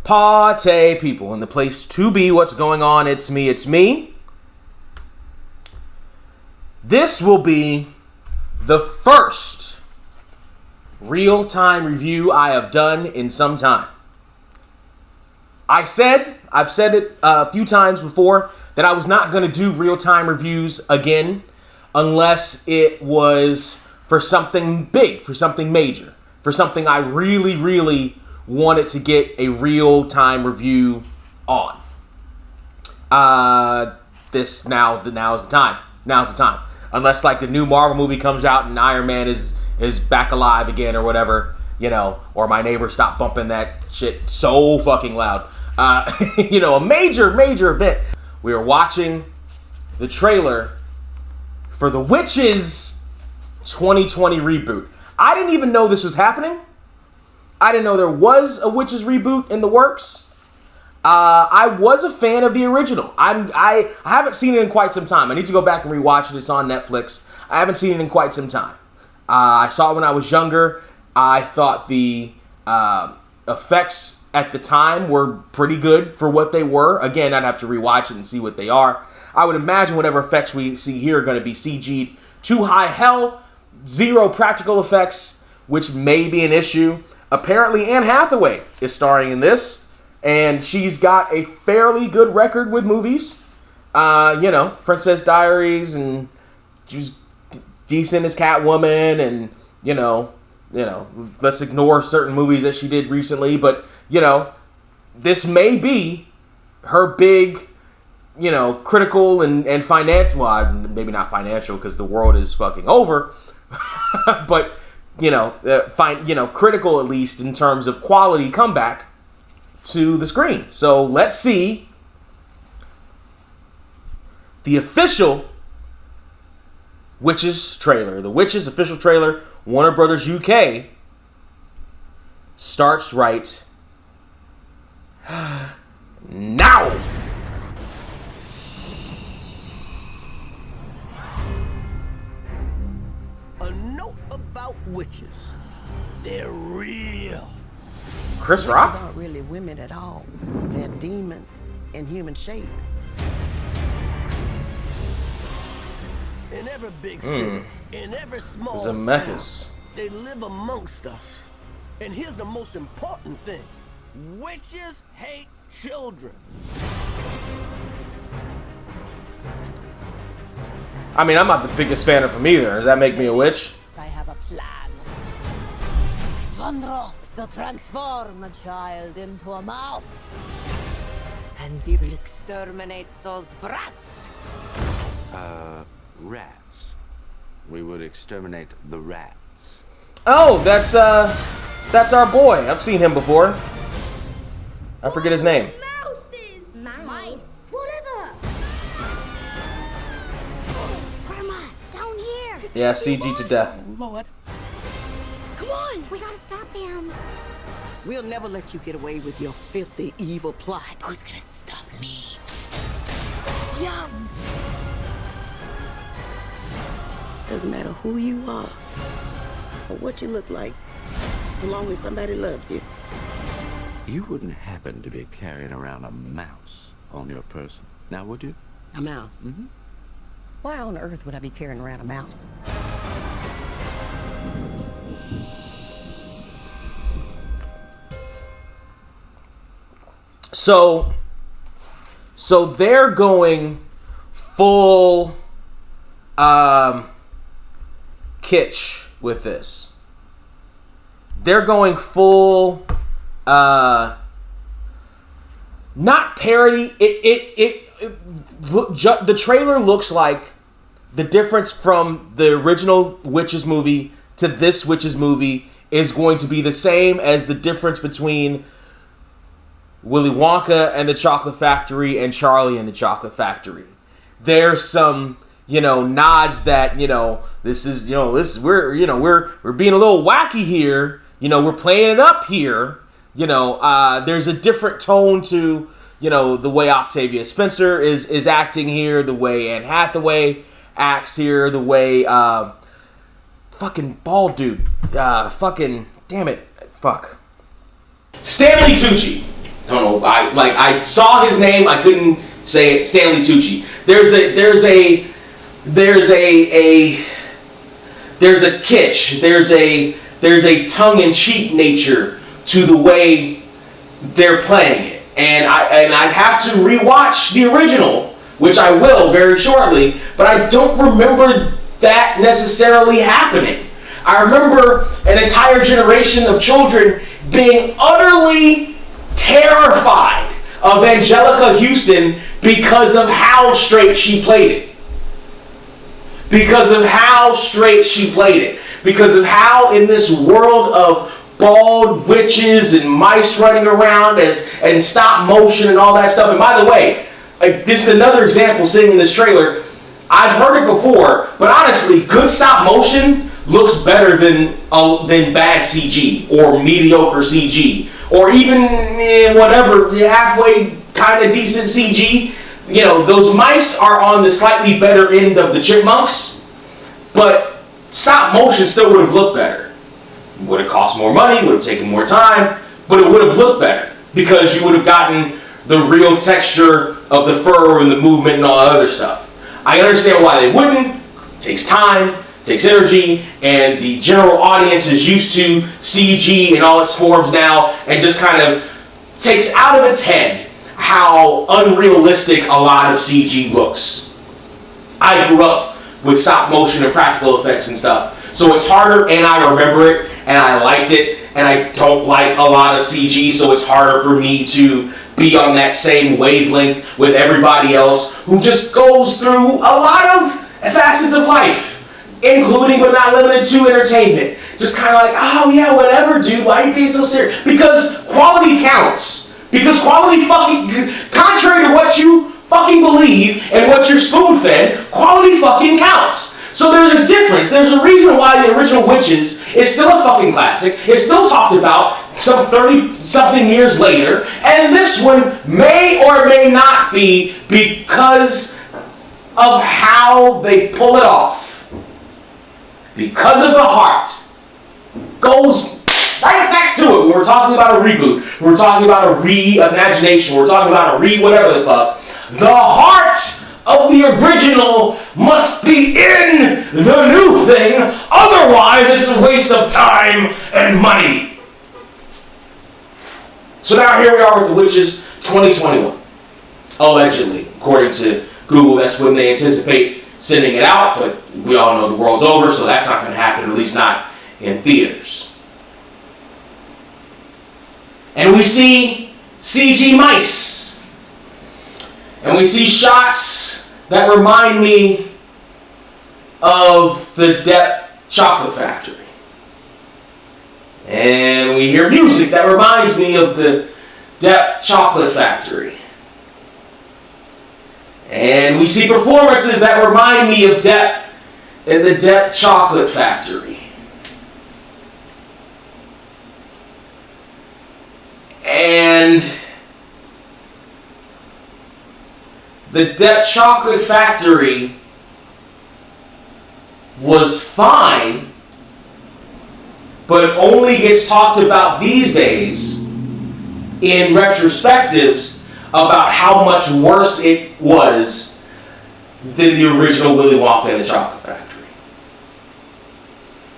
Party people in the place to be. What's going on? It's me. This will be the first real-time review I have done in some time. I've said it a few times before that I was not going to do real-time reviews again unless it was for something big, for something major, for something I really wanted to get a real-time review on. Now's the time. Now's the time. Unless like the new Marvel movie comes out and Iron Man is back alive again or whatever, or my neighbor stopped bumping that shit so fucking loud. A major event. We were watching the trailer for The Witches 2020 reboot. I didn't even know this was happening. I didn't know there was a Witches reboot in the works. I was a fan of the original. I haven't seen it in quite some time. I need to go back and rewatch it. It's on Netflix. I haven't seen it in quite some time. I saw it when I was younger. I thought the effects at the time were pretty good for what they were. Again, I'd have to rewatch it and see what they are. I would imagine whatever effects we see here are going to be CG'd to high hell. Zero practical effects, which may be an issue. Apparently, Anne Hathaway is starring in this, and she's got a fairly good record with movies. Princess Diaries, and she's decent as Catwoman, and let's ignore certain movies that she did recently, but this may be her big, critical and financial. Well, maybe not financial because the world is fucking over, but. Critical at least in terms of quality comeback to the screen. So let's see the official Witches trailer. The Witches official trailer, Warner Brothers UK, starts right now. Witches. They're real. Chris Rock? Witches aren't really women at all. They're demons in human shape. In every big city, in every small Zemeckis. town, they live amongst us. And here's the most important thing. Witches hate children. I mean, I'm not the biggest fan of them either. Does that make me a witch? I have a plan. Wondrot will transform a child into a mouse. And we will exterminate those brats. Rats. We would exterminate the rats. Oh, that's our boy. I've seen him before. I forget his name. Mouses! Mice! Whatever! Grandma, down here! Yeah, CG to death. Lord. Come on! We gotta stop them! We'll never let you get away with your filthy, evil plot. Who's gonna stop me? Yum! Doesn't matter who you are or what you look like, so long as somebody loves you. You wouldn't happen to be carrying around a mouse on your person, now would you? A mouse? Mm-hmm. Why on earth would I be carrying around a mouse? So they're going full kitsch with this. They're going full not parody. The trailer looks like the difference from the original Witches movie to this Witches movie is going to be the same as the difference between Willy Wonka and the Chocolate Factory and Charlie and the Chocolate Factory. There's some, nods that, this is, we're being a little wacky here. We're playing it up here. There's a different tone to, the way Octavia Spencer is acting here, the way Anne Hathaway acts here, the way, fucking bald dude, damn it, fuck. Stanley Tucci. don't know. I saw his name. I couldn't say it. Stanley Tucci. There's a kitsch. There's a tongue-in-cheek nature to the way they're playing it, and I'd have to rewatch the original, which I will very shortly. But I don't remember that necessarily happening. I remember an entire generation of children being utterly terrified of Angelica Houston because of how straight she played it. Because of how straight she played it. Because of how in this world of bald witches and mice running around and stop motion and all that stuff. And by the way, this is another example seeing in this trailer. I've heard it before, but honestly, good stop motion looks better than bad CG or mediocre CG or even whatever halfway kind of decent CG. You know, those mice are on the slightly better end of the chipmunks, but stop motion still would have looked better. Would have cost more money, would have taken more time, but it would have looked better because you would have gotten the real texture of the fur and the movement and all that other stuff. I understand why they wouldn't. It takes time, takes energy, and the general audience is used to CG in all its forms now and just kind of takes out of its head how unrealistic a lot of CG looks. I grew up with stop motion and practical effects and stuff, so it's harder, and I remember it, and I liked it, and I don't like a lot of CG, so it's harder for me to be on that same wavelength with everybody else who just goes through a lot of facets of life, including but not limited to entertainment. Just kind of like, oh yeah, whatever, dude, why are you being so serious? Because quality counts. Because quality fucking, contrary to what you fucking believe and what you're spoon-fed, quality fucking counts. So there's a difference. There's a reason why the original Witches is still a fucking classic. It's still talked about some 30-something years later. And this one may or may not be because of how they pull it off. Because of the heart. Goes right back to it. When we're talking about a reboot. We're talking about a reimagination. We're talking about a whatever the fuck. The heart of the original must be in the new thing. Otherwise, it's a waste of time and money. So now here we are with The Witches 2021. Allegedly. According to Google, that's when they anticipate sending it out. But we all know the world's over, so that's not going to happen. At least not in theaters. And we see CG mice. And we see shots that remind me of the Depp Chocolate Factory. And we hear music that reminds me of the Depp Chocolate Factory. And we see performances that remind me of Depp and the Depp Chocolate Factory. And the Depp Chocolate Factory was fine, but it only gets talked about these days in retrospectives about how much worse it was than the original Willy Wonka and the Chocolate Factory.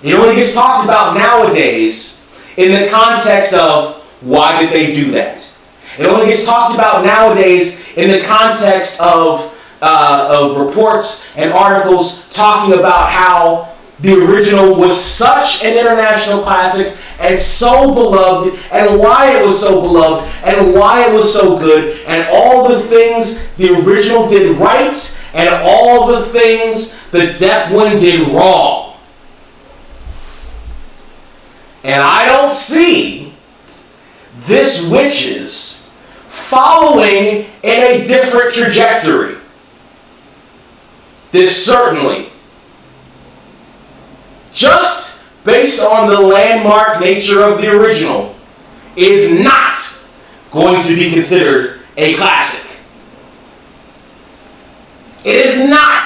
It only gets talked about nowadays in the context of why did they do that? It only gets talked about nowadays in the context of reports and articles talking about how the original was such an international classic and so beloved, and why it was so beloved, and why it was so good, and all the things the original did right, and all the things the Depp one did wrong. And I don't see this Witches following in a different trajectory. This certainly, just based on the landmark nature of the original, is not going to be considered a classic. It is not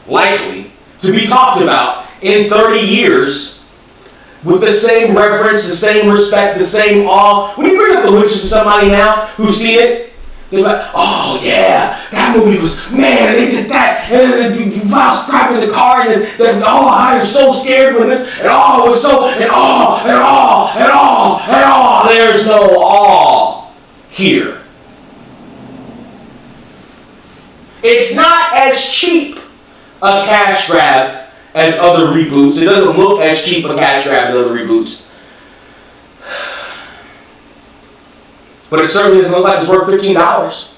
likely to be talked about in 30 years with the same reverence, the same respect, the same awe. When you bring up The Witches to somebody now who's seen it, they're like, oh yeah, that movie was, man, they did that, and Mouse driving the car, and oh, I was so scared when this, and oh, it was so, and oh, and oh, and oh, and oh, there's no awe here. It's not as cheap a cash grab as other reboots. It doesn't look as cheap a cash grab as other reboots. But it certainly doesn't look like it's worth $15.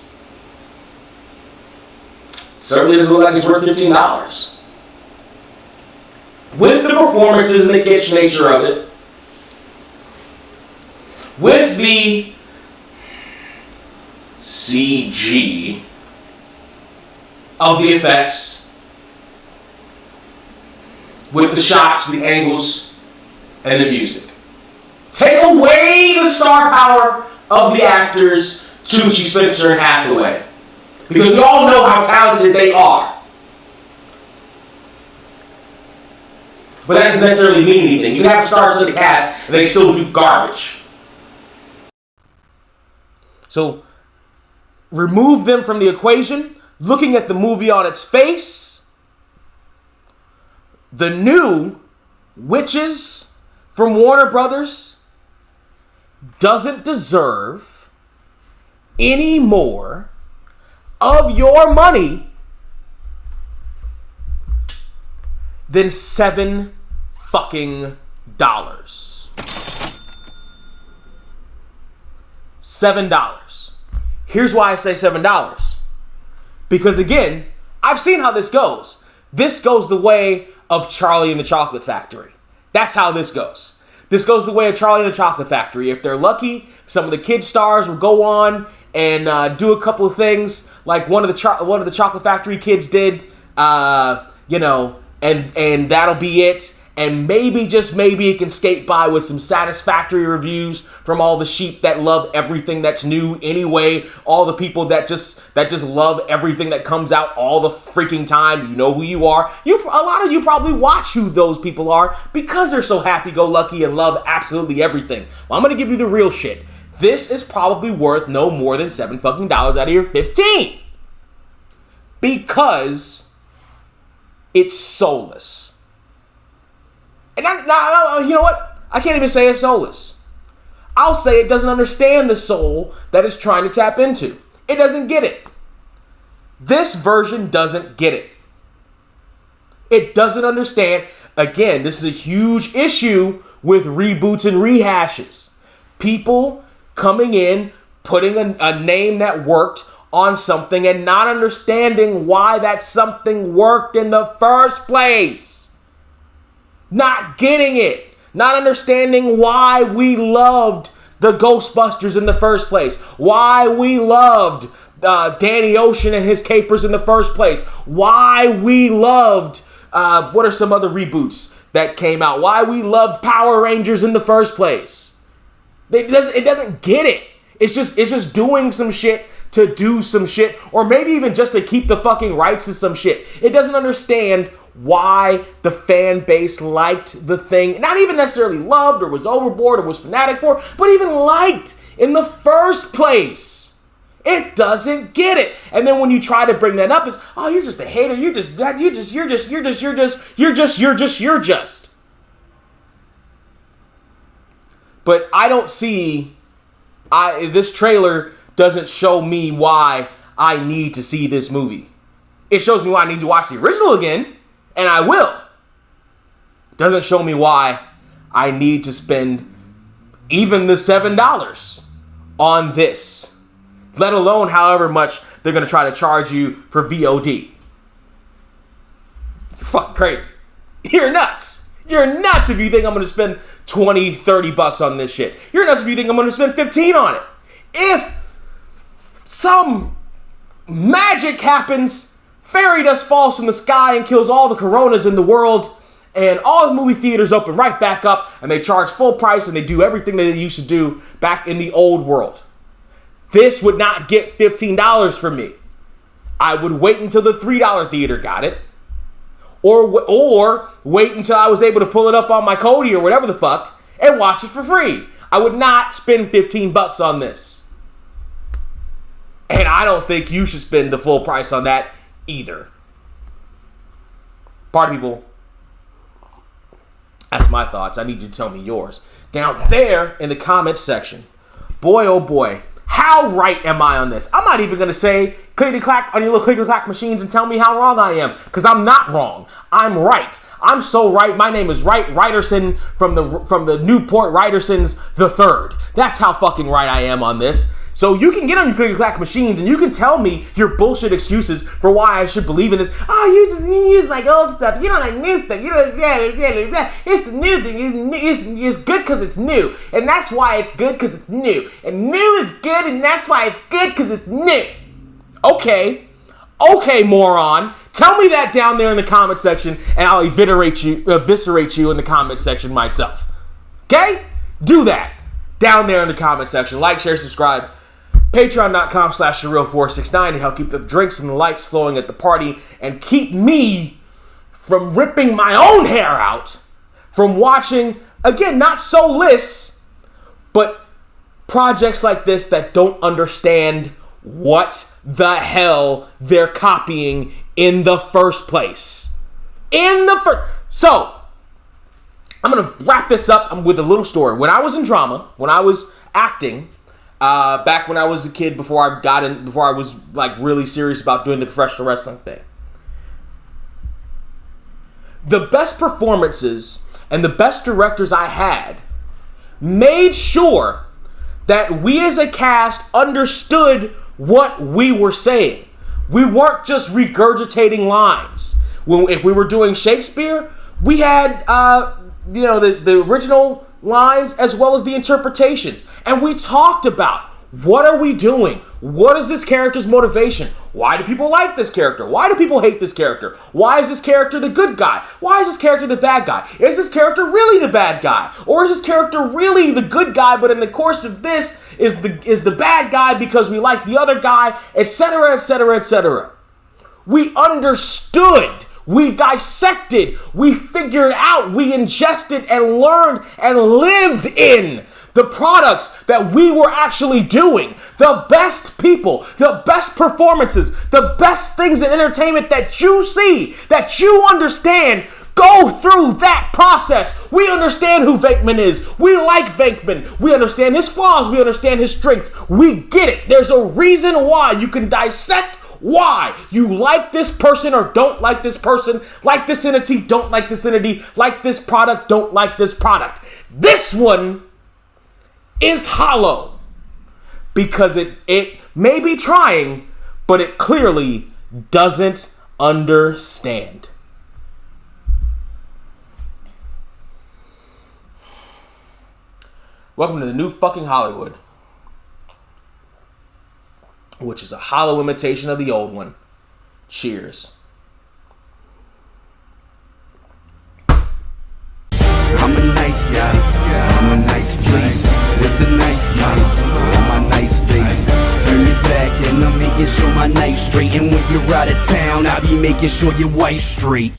Certainly doesn't look like it's worth $15. With the performances and the kitsch nature of it, with the CG of the effects, with the shots, the angles, and the music. Take away the star power of the actors, Tucci, Spencer, and Hathaway. Because we all know how talented they are. But that doesn't necessarily mean anything. You can have stars in the cast, and they still do garbage. So, remove them from the equation. Looking at the movie on its face, the new Witches from Warner Brothers doesn't deserve any more of your money than $7 fucking dollars. $7. Here's why I say $7. Because again, I've seen how this goes. This goes the way of Charlie and the Chocolate Factory. That's how this goes. This goes the way of Charlie and the Chocolate Factory. If they're lucky, some of the kid stars will go on and do a couple of things like one of the Chocolate Factory kids did, and that'll be it. And maybe, just maybe, it can skate by with some satisfactory reviews from all the sheep that love everything that's new anyway. All the people that just love everything that comes out all the freaking time. You know who you are. A lot of you probably watch who those people are because they're so happy-go-lucky and love absolutely everything. Well, I'm going to give you the real shit. This is probably worth no more than $7 fucking dollars out of your 15. Because it's soulless. And you know what? I can't even say it's soulless. I'll say it doesn't understand the soul that it's trying to tap into. It doesn't get it. This version doesn't get it. It doesn't understand. Again, this is a huge issue with reboots and rehashes. People coming in, putting a name that worked on something and not understanding why that something worked in the first place. Not getting it. Not understanding why we loved the Ghostbusters in the first place. Why we loved Danny Ocean and his capers in the first place. Why we loved, what are some other reboots that came out? Why we loved Power Rangers in the first place. It doesn't get it. It's just doing some shit to do some shit. Or maybe even just to keep the fucking rights to some shit. It doesn't understand why the fan base liked the thing, not even necessarily loved or was overboard or was fanatic for, but even liked in the first place. It doesn't get it. And then when you try to bring that up, it's, oh, you're just a hater. You're just. But I don't see, this trailer doesn't show me why I need to see this movie. It shows me why I need to watch the original again. And I will. Doesn't show me why I need to spend even the $7 on this. Let alone however much they're going to try to charge you for VOD. You're fucking crazy. You're nuts. You're nuts if you think I'm going to spend $20, $30 on this shit. You're nuts if you think I'm going to spend $15 on it. If some magic happens, fairy dust falls from the sky and kills all the coronas in the world, and all the movie theaters open right back up, and they charge full price, and they do everything that they used to do back in the old world. This would not get $15 from me. I would wait until the $3 theater got it, or wait until I was able to pull it up on my Kodi or whatever the fuck and watch it for free. I would not spend $15 on this. And I don't think you should spend the full price on that either. Party people, that's my thoughts. I need you to tell me yours. Down there in the comments section, boy, oh boy, how right am I on this? I'm not even going to say clickety-clack on your little clickety-clack machines and tell me how wrong I am, because I'm not wrong. I'm right. I'm so right. My name is Wright Ryderson from the Newport Rydersons III. That's how fucking right I am on this. So you can get on your clickety-clack machines and you can tell me your bullshit excuses for why I should believe in this. Oh, you use like old stuff. You don't like new stuff. You don't. It's the new thing. It's good because it's new, and that's why it's good because it's new. And new is good, and that's why it's good because it's new. Okay, moron. Tell me that down there in the comment section, and I'll eviscerate you in the comment section myself. Okay? Do that down there in the comment section. Like, share, subscribe. Patreon.com/surreal469 to help keep the drinks and the lights flowing at the party and keep me from ripping my own hair out from watching, again, not soulless, but projects like this that don't understand what the hell they're copying in the first place. So, I'm going to wrap this up with a little story. When I was in drama, when I was acting, back when I was a kid, before I was like really serious about doing the professional wrestling thing, the best performances and the best directors I had made sure that we as a cast understood what we were saying. We weren't just regurgitating lines. If we were doing Shakespeare, we had the original lines as well as the interpretations. And we talked about, what are we doing? What is this character's motivation? Why do people like this character? Why do people hate this character? Why is this character the good guy? Why is this character the bad guy? Is this character really the bad guy? Or is this character really the good guy, but in the course of this is the bad guy because we like the other guy, etc., etc., etc. We understood. We dissected, we figured out, we ingested and learned and lived in the products that we were actually doing. The best people, the best performances, the best things in entertainment that you see, that you understand, go through that process. We understand who Venkman is. We like Venkman. We understand his flaws. We understand his strengths. We get it. There's a reason why you can dissect why you like this person or don't like this person, like this entity, don't like this entity, like this product, don't like this product. This one is hollow because it may be trying, but it clearly doesn't understand. Welcome to the new fucking Hollywood, which is a hollow imitation of the old one. Cheers. I'm a nice guy, I'm a nice place, with a nice smile on my nice face. Turn your back and I'm making sure my night's straight. And when you're out of town, I'll be making sure your wife's straight.